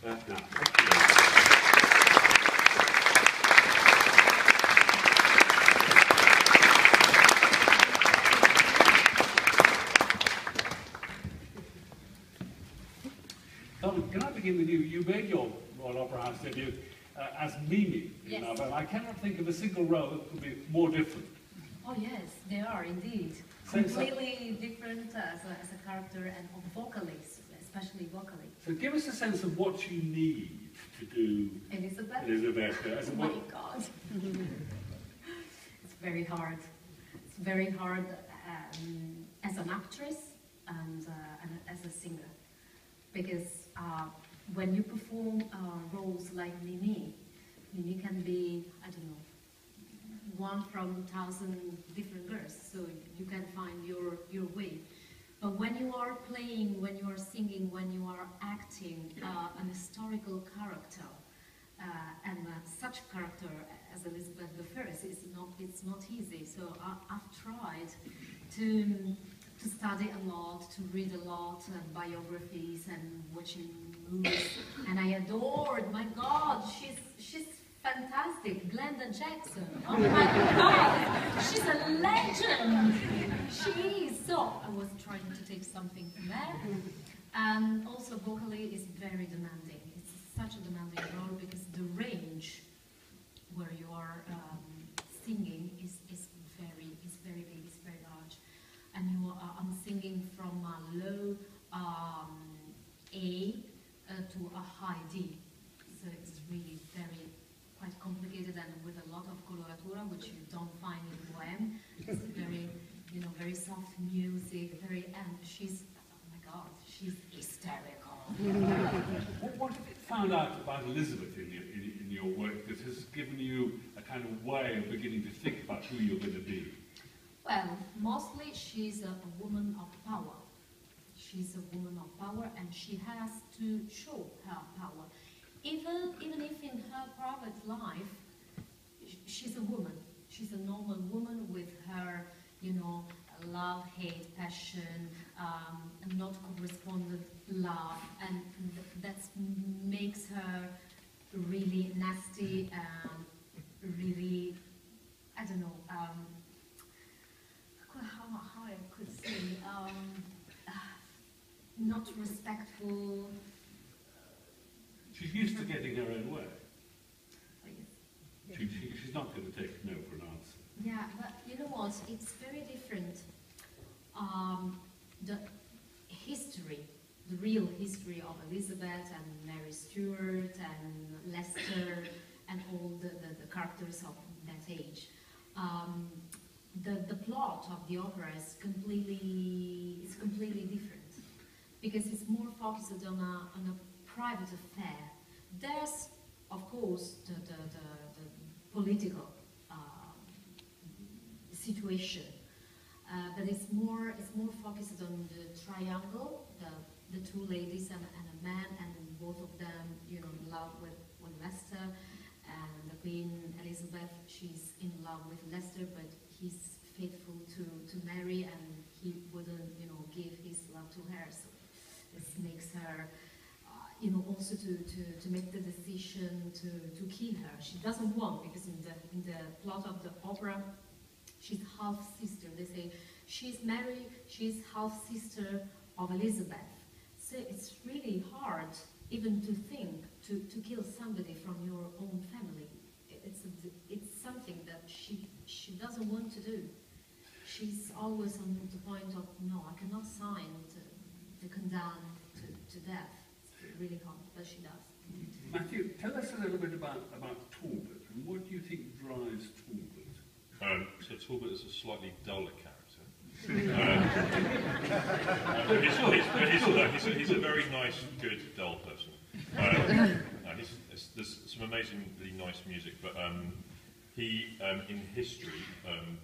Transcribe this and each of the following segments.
now. Thank you. Carmen, can I begin with you? You made your Royal Opera House debut as Mimi in our film. I cannot think of a single role that could be more different. Oh yes, they are indeed. Completely different as a character and vocally, especially vocally. So give us a sense of what you need to do Elizabeth. Oh my God. It's very hard. It's very hard as an actress and as a singer. Because when you perform roles like Mimi can be, I don't know, one from 1,000 different girls, so you can find your way. But when you are playing, when you are singing, when you are acting an historical character, and such character as Elizabeth I, it's not easy. So I've tried to study a lot, to read a lot, biographies and watching movies, and I adored. My God, she's fantastic, Glenda Jackson. Oh my God, she's a legend. She is. So I was trying to take something from there, and also vocally is very demanding. It's such a demanding role because the range where you are singing is very big, it's very large, and I'm singing from a low A to a high D, so it's really quite complicated and with a lot of coloratura, which you don't find in Bohème. It's very soft music, and she's, oh my God, she's hysterical. What have you found out about Elizabeth in your work that has given you a kind of way of beginning to think about who you're going to be? Well, mostly she's a woman of power. She's a woman of power, and she has to show her power. Even if in her private life, she's a woman. She's a normal woman with her, love, hate, passion, not correspondent love, and that makes her really nasty, really, I don't know, how I could say, not respectful. She's used to getting her own way. She's not going to take no for an answer. Yeah, but you know what? It's very different. The history, the real history of Elizabeth and Mary Stuart and Leicester and all the characters of that age. The plot of the opera is completely different because it's more focused on a private affair. There's, of course, the political situation, but it's more focused on the triangle, the two ladies and a man, and both of them, in love with Leicester, and the Queen Elizabeth, she's in love with Leicester, but he's faithful to Mary, and he wouldn't, give his love to her. So this makes her, also to make the decision to kill her. She doesn't want, because in the plot of the opera, she's half sister. They say she's Mary, she's half sister of Elizabeth. So it's really hard even to think to kill somebody from your own family. It's something that she doesn't want to do. She's always on the point of, no, I cannot sign to condemn to death. It's really hard, but she does. Matthew, tell us a little bit about Talbot, and what do you think drives Talbot? So Talbot is a slightly duller character. He's a very nice, good, dull person. There's some amazingly nice music, but he, in history,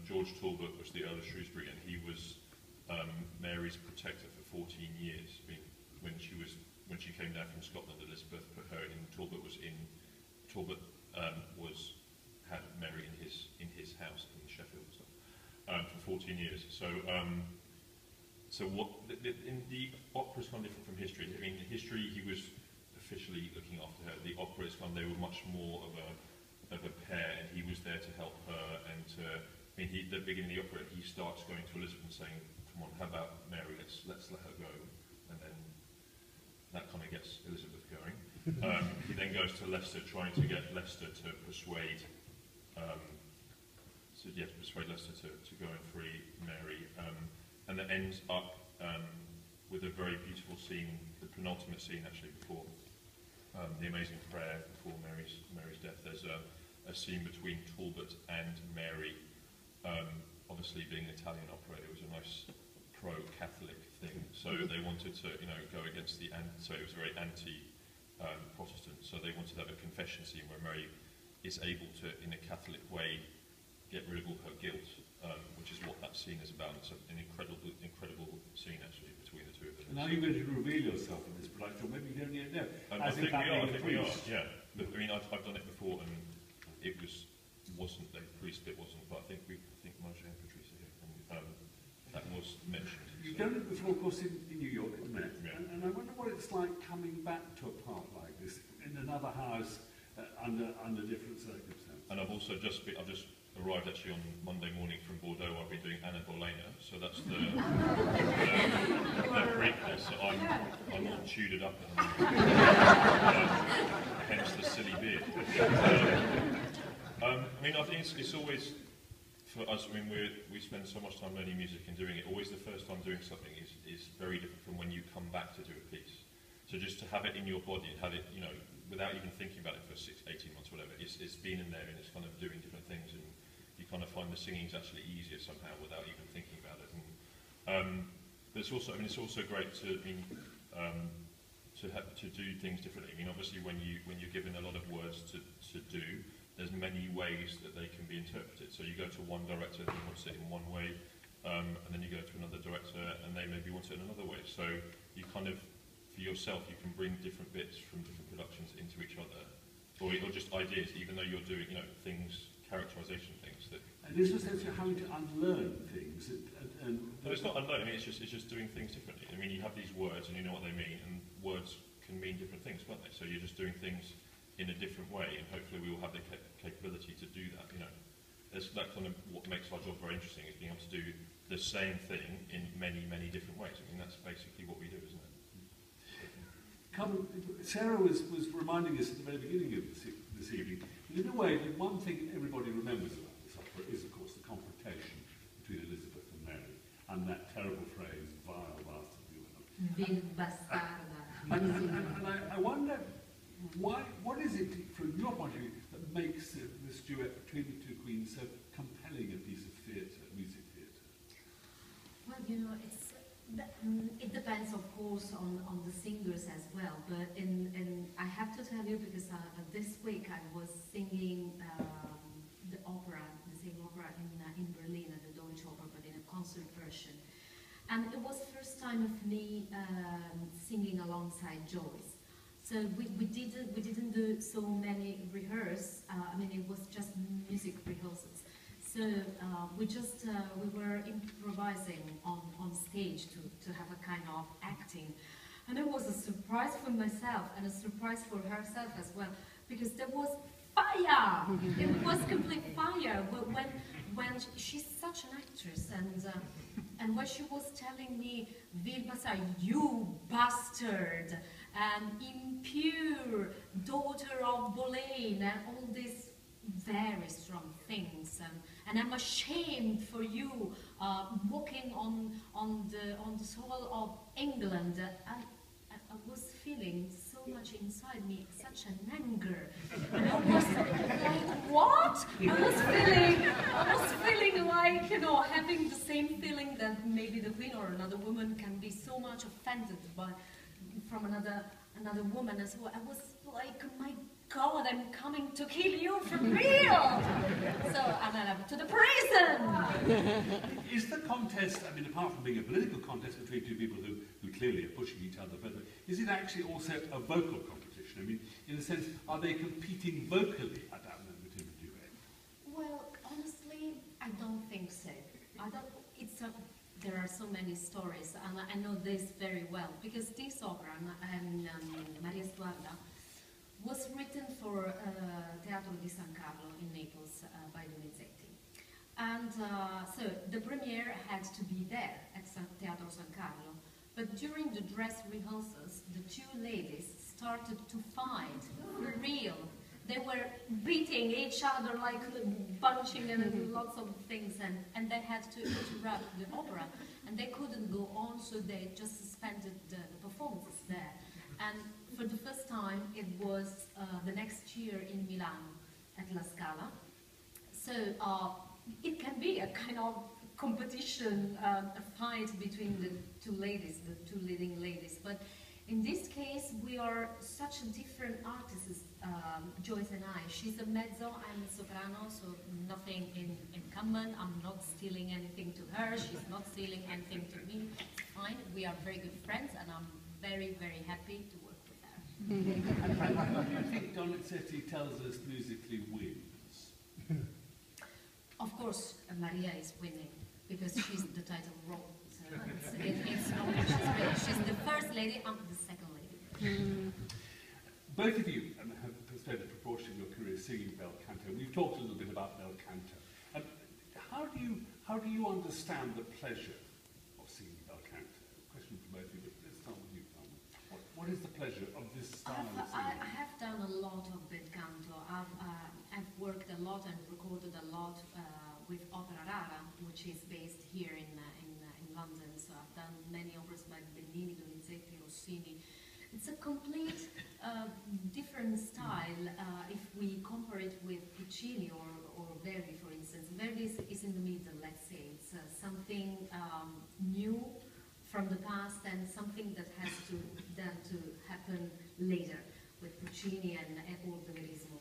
George Talbot was the Earl of Shrewsbury, and he was Mary's protector for 14 years. When she came down from Scotland, Elizabeth put her in. Talbot had Mary in his house in Sheffield for 14 years. So what in the opera is kind of different from history. I mean, in history he was officially looking time they were much more of a pair, and he was there to help her. And I mean, at the beginning of the opera, he starts going to Elizabeth and saying, "Come on, how about Mary? Let's let her go." And then that kind of gets Elizabeth going. He then goes to Leicester, trying to get Leicester to persuade. Persuade Leicester to go and free Mary, and that ends up with a very beautiful scene, the penultimate scene actually before the amazing prayer before Mary's death. There's a scene between Talbot and Mary. Obviously, being an Italian opera, it was a nice pro-Catholic thing, so they wanted to, go against so it was very anti-Protestant. So they wanted to have a confession scene where Mary is able to, in a Catholic way, get rid of all her guilt, which is what that scene is about. It's an incredible scene actually between the two of them. Now you're going to reveal yourself in this production, or maybe you don't yet know. I think we are. Yeah. But, I mean, I've done it before, and it wasn't the priest. It wasn't, but I think Marjorie and Patricia here, and that was mentioned. You've done it before, of course, in New York, isn't it? Yeah. And I wonder what it's like coming back to a part like this in another house under different circumstances. And I've also just arrived actually on Monday morning from Bordeaux. I've been doing Anna Bolena, so that's the prequel. So I'm all chewed up, hence the silly beard. I mean, I think it's always for us. I mean, we spend so much time learning music and doing it. Always the first time doing something is very different from when you come back to do a piece. So just to have it in your body and have it, without even thinking about it for 18 months, whatever, it's been in there and it's kind of doing different things, and you kind of find the singing's actually easier somehow without even thinking about it. And, but it's also great to do things differently. I mean, obviously, when you're given a lot of words to do, there's many ways that they can be interpreted. So you go to one director who wants it in one way, and then you go to another director and they maybe want it in another way. So you kind of, for yourself, you can bring different bits from different productions into each other, or just ideas, even though you're doing, things, characterization things that. And is there a sense you're having to unlearn things? No, it's not unlearning. It's just doing things differently. I mean, you have these words and you know what they mean, and words can mean different things, can't they? So you're just doing things in a different way, and hopefully we will have the capability to do that. That's that kind of what makes our job very interesting, is being able to do the same thing in many, many different ways. I mean, that's basically what we do, isn't it? Sarah was reminding us at the very beginning of this evening, in a way, the one thing everybody remembers about this opera is, of course, the confrontation between Elizabeth and Mary, and that terrible phrase, "vile bastard woman." Vil bastarda. And I wonder, what is it, from your point of view, that makes this duet between the two queens so compelling a piece of theatre, music theatre? Well, it depends, of course, on the singers as well. But I have to tell you, because this week I was singing the same opera in Berlin at the Deutsche Oper, but in a concert version. And it was the first time of me singing alongside Joyce. So we didn't do so many rehearsals. I mean, it was just music rehearsals. So we were improvising on stage to have a kind of acting. And it was a surprise for myself and a surprise for herself as well, because there was fire! It was complete fire. When she's such an actress, and when she was telling me, "Vil bastard, you bastard, impure daughter of Boleyn," and all these very strong things, and I'm ashamed for you walking on the soil of England. I was feeling so much inside me, such an anger. And I was like, what? I was feeling like, having the same feeling that maybe the Queen or another woman can be so much offended from another woman. And so I was like, my God, I'm coming to kill you for real! So I'm to the prison! Is the contest, I mean, apart from being a political contest between two people who clearly are pushing each other further, is it actually also a vocal competition? I mean, in a sense, are they competing vocally at that moment in the duet? Well, honestly, I don't think so. There are so many stories, and I know this very well, because this opera, Maria Stuarda, was written for for Teatro di San Carlo in Naples by Donizetti. And so the premiere had to be there at Teatro San Carlo. But during the dress rehearsals, the two ladies started to fight for real. They were beating each other, like punching and lots of things, and they had to interrupt the opera. And they couldn't go on, so they just suspended the performances there. And for the first time, it was the next year in Milan at La Scala. So it can be a kind of competition, a fight between the two ladies, the two leading ladies. But in this case, we are such different artists, Joyce and I. She's a mezzo, I'm a soprano, so nothing in common. I'm not stealing anything to her, she's not stealing anything to me. It's fine, we are very good friends, and I'm very, very happy to work with her. I think Donizetti tells us musically wins. Of course, Maria is winning, because she's the title role. So it's not, she's the first lady, I'm the second lady. Both of you have spent a proportion of your career singing bel canto. We've talked a little bit about bel canto. How do you understand the pleasure of singing bel canto? Question for both of you, but let's start with you, Carmen. What is the pleasure of this style of singing? I have done a lot of bel canto. I've worked a lot and recorded a lot with Opera Rara, which is based here in London. So I've done many operas by Bellini, Donizetti, Rossini. It's a complete different style if we compare it with Puccini or Verdi, for instance. Verdi is in the middle, let's say. It's something new from the past and something that has to happen later with Puccini and all the Verismo.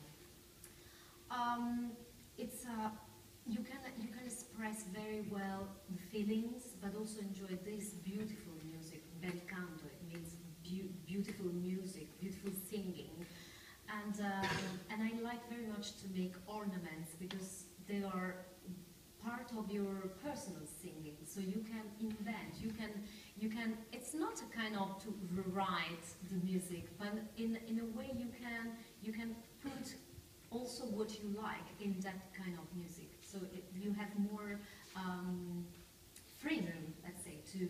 You can express very well the feelings, but also enjoy this beautiful music, bel canto. It means beautiful music, beautiful singing, and I like very much to make ornaments because they are part of your personal singing. So you can invent, you can. It's not a kind of to rewrite the music, but in a way you can put also what you like in that kind of music. So you have more freedom, let's say, to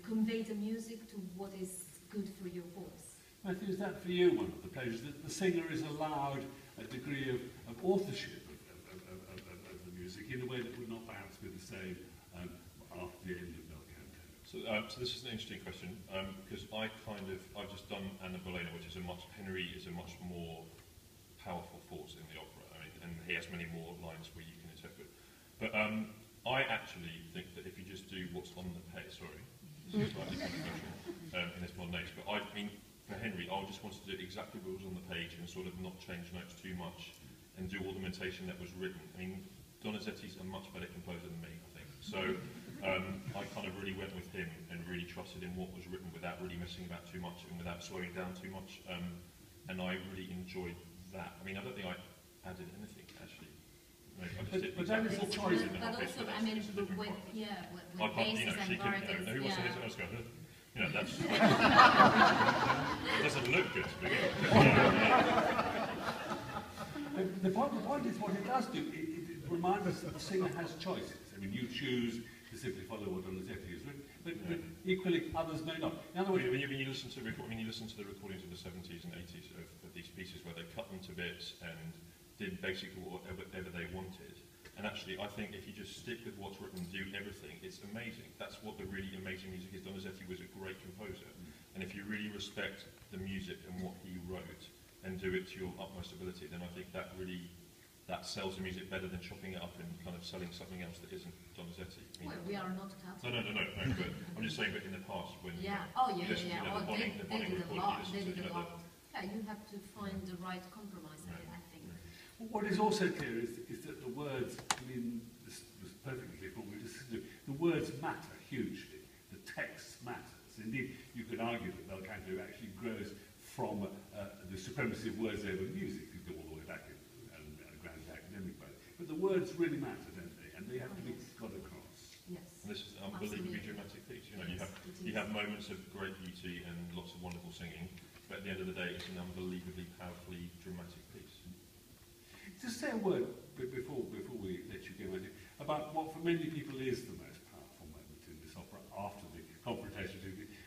convey the music to what is good for your voice. Matthew, is that for you one of the pleasures, that the singer is allowed a degree of authorship of the music in a way that would not perhaps be the same after the end of bel canto? So this is an interesting question, because I've just done Anna Bolena, which is Henry is a much more powerful force in the opera, and he has many more lines where you can interpret. But I actually think that if you just do what's on the page, sorry, this is slightly controversial in this modern age, but I mean, for Henry, I just wanted to do exactly what was on the page and sort of not change notes too much and do all the notation that was written. I mean, Donizetti's a much better composer than me, I think. So I kind of really went with him and really trusted in what was written without really messing about too much and without slowing down too much. And I really enjoyed that. I mean, I don't think I added anything, actually. Maybe I just did exactly what was written in the whole page, but that's just a different part. With bases and varieties. Who wants to listen? I was going, you know, that's... it doesn't look good to begin with. The point is what it does do, it reminds us that the singer has choices. I mean, you choose to simply follow what Donizetti has written, but equally others may not. In other words, when you listen to the recordings of the 70s and 80s of these pieces where they cut them to bits and did basically whatever they wanted, and actually I think if you just stick with what's written and do everything, it's amazing. That's what the really amazing music is. Donizetti was a great composer, and if you really respect the music and what he wrote and do it to your utmost ability, then I think that sells the music better than chopping it up and kind of selling something else that isn't Donizetti. I mean, well, we are not Catholic. No, but I'm just saying, but in the past when they did a lot. Yeah, you have to find the right compromise, I think. What is also clear is that the words, I mean, this was perfectly clear from what we just said, the words matter hugely. The text matters. Indeed, you could argue that bel canto actually grows from the supremacy of words over music. You go all the way back in grand academic way. But the words really matter, don't they? And they have to be got across. Yes. And this is an unbelievably dramatic piece. You know, you have moments of great beauty and lots of wonderful singing, but at the end of the day, it's an unbelievably powerfully dramatic piece. say a word before we let you go, Matthew, about what for many people is the most powerful moment in this opera after the confrontation,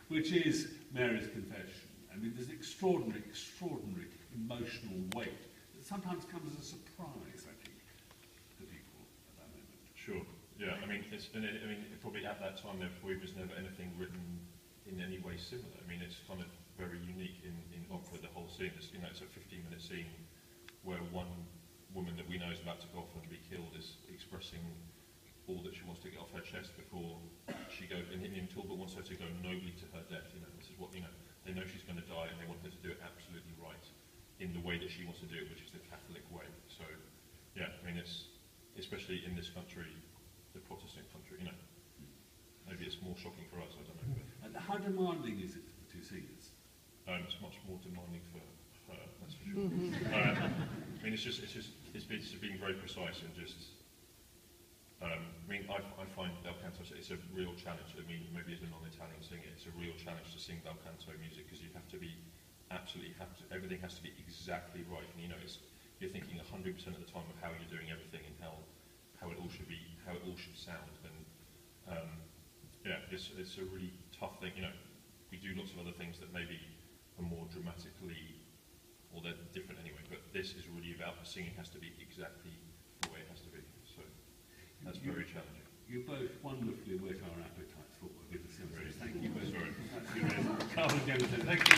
which is Mary's confession. I mean, there's extraordinary emotional weight that sometimes comes as a surprise, I think, to people at that moment. Sure. Yeah. I mean, probably at that time there was never anything written in any way similar. I mean, it's kind of very unique in opera. The whole scene. It's, it's a 15-minute scene where one woman that we know is about to go off and be killed is expressing all that she wants to get off her chest before she goes. And Talbot wants her to go nobly to her death. This is what they know she's going to die, and they want her to do it absolutely right in the way that she wants to do it, which is the Catholic way. So, yeah, I mean, it's especially in this country, the Protestant country. Maybe it's more shocking for us. I don't know. And how demanding is it for the two singers? It's much more demanding for her. That's for sure. I mean, it's being very precise and just. I find bel canto, it's a real challenge. I mean, maybe as a non-Italian singer, it's a real challenge to sing bel canto music because you have to be everything has to be exactly right. And you're thinking 100% of the time of how you're doing everything and how it all should be, how it all should sound. And it's a really tough thing. We do lots of other things that maybe are more dramatically, or they're different anyway. But this is really about the singing has to be exactly the way it has to be. So that's very challenging. You both wonderfully whet our appetites for what we're going to see. Thank you both. Sorry. Carmen Giannattasio, thank you.